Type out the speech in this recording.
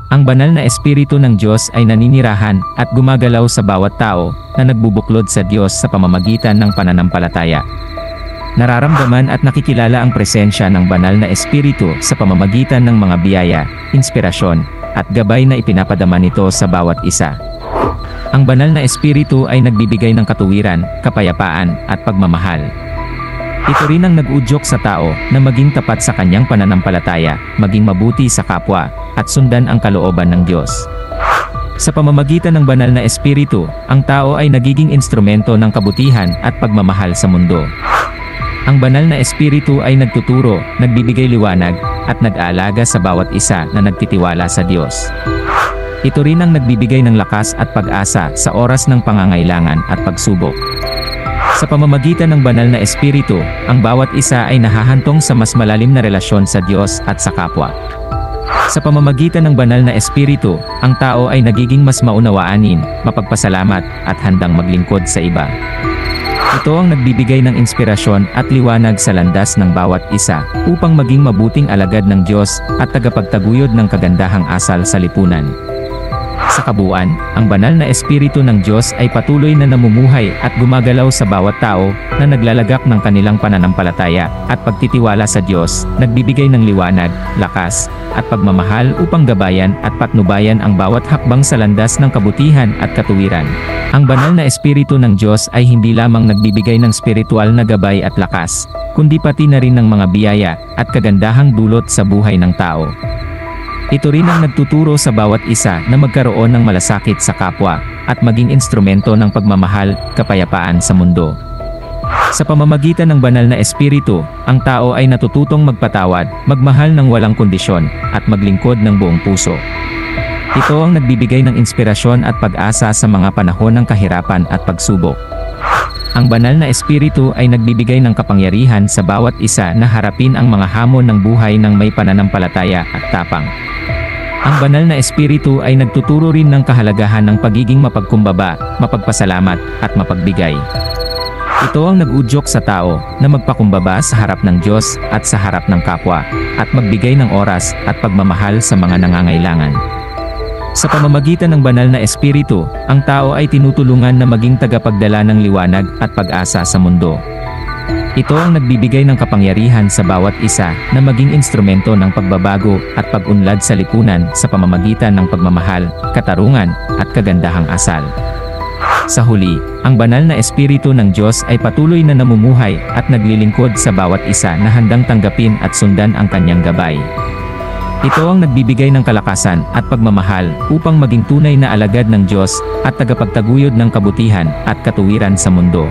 Ang banal na Espiritu ng Diyos ay naninirahan at gumagalaw sa bawat tao na nagbubuklod sa Diyos sa pamamagitan ng pananampalataya. Nararamdaman at nakikilala ang presensya ng banal na Espiritu sa pamamagitan ng mga biyaya, inspirasyon, at gabay na ipinapadama nito sa bawat isa. Ang banal na Espiritu ay nagbibigay ng katuwiran, kapayapaan, at pagmamahal. Ito rin ang nag-udyok sa tao na maging tapat sa kanyang pananampalataya, maging mabuti sa kapwa, at sundan ang kalooban ng Diyos. Sa pamamagitan ng banal na Espiritu, ang tao ay nagiging instrumento ng kabutihan at pagmamahal sa mundo. Ang banal na Espiritu ay nagtuturo, nagbibigay liwanag, at nag-aalaga sa bawat isa na nagtitiwala sa Diyos. Ito rin ang nagbibigay ng lakas at pag-asa sa oras ng pangangailangan at pagsubok. Sa pamamagitan ng banal na Espiritu, ang bawat isa ay nahahantong sa mas malalim na relasyon sa Diyos at sa kapwa. Sa pamamagitan ng banal na Espiritu, ang tao ay nagiging mas maunawaanin, mapagpasalamat, at handang maglingkod sa iba. Ito ang nagbibigay ng inspirasyon at liwanag sa landas ng bawat isa, upang maging mabuting alagad ng Diyos at tagapagtaguyod ng kagandahang asal sa lipunan. Sa kabuuan, ang banal na Espiritu ng Diyos ay patuloy na namumuhay at gumagalaw sa bawat tao na naglalagak ng kanilang pananampalataya at pagtitiwala sa Diyos, nagbibigay ng liwanag, lakas, at pagmamahal upang gabayan at patnubayan ang bawat hakbang sa landas ng kabutihan at katuwiran. Ang banal na Espiritu ng Diyos ay hindi lamang nagbibigay ng spiritual na gabay at lakas, kundi pati na rin ng mga biyaya at kagandahang dulot sa buhay ng tao. Ito rin ang nagtuturo sa bawat isa na magkaroon ng malasakit sa kapwa, at maging instrumento ng pagmamahal, kapayapaan sa mundo. Sa pamamagitan ng banal na Espiritu, ang tao ay natututong magpatawad, magmahal ng walang kondisyon, at maglingkod ng buong puso. Ito ang nagbibigay ng inspirasyon at pag-asa sa mga panahon ng kahirapan at pagsubok. Ang banal na Espiritu ay nagbibigay ng kapangyarihan sa bawat isa na harapin ang mga hamon ng buhay ng may pananampalataya at tapang. Ang banal na Espiritu ay nagtuturo rin ng kahalagahan ng pagiging mapagkumbaba, mapagpasalamat, at mapagbigay. Ito ang nag-udyok sa tao na magpakumbaba sa harap ng Diyos at sa harap ng kapwa, at magbigay ng oras at pagmamahal sa mga nangangailangan. Sa pamamagitan ng banal na Espiritu, ang tao ay tinutulungan na maging tagapagdala ng liwanag at pag-asa sa mundo. Ito ang nagbibigay ng kapangyarihan sa bawat isa na maging instrumento ng pagbabago at pag-unlad sa lipunan sa pamamagitan ng pagmamahal, katarungan, at kagandahang asal. Sa huli, ang banal na Espiritu ng Diyos ay patuloy na namumuhay at naglilingkod sa bawat isa na handang tanggapin at sundan ang kanyang gabay. Ito ang nagbibigay ng kalakasan at pagmamahal upang maging tunay na alagad ng Diyos at tagapagtaguyod ng kabutihan at katuwiran sa mundo.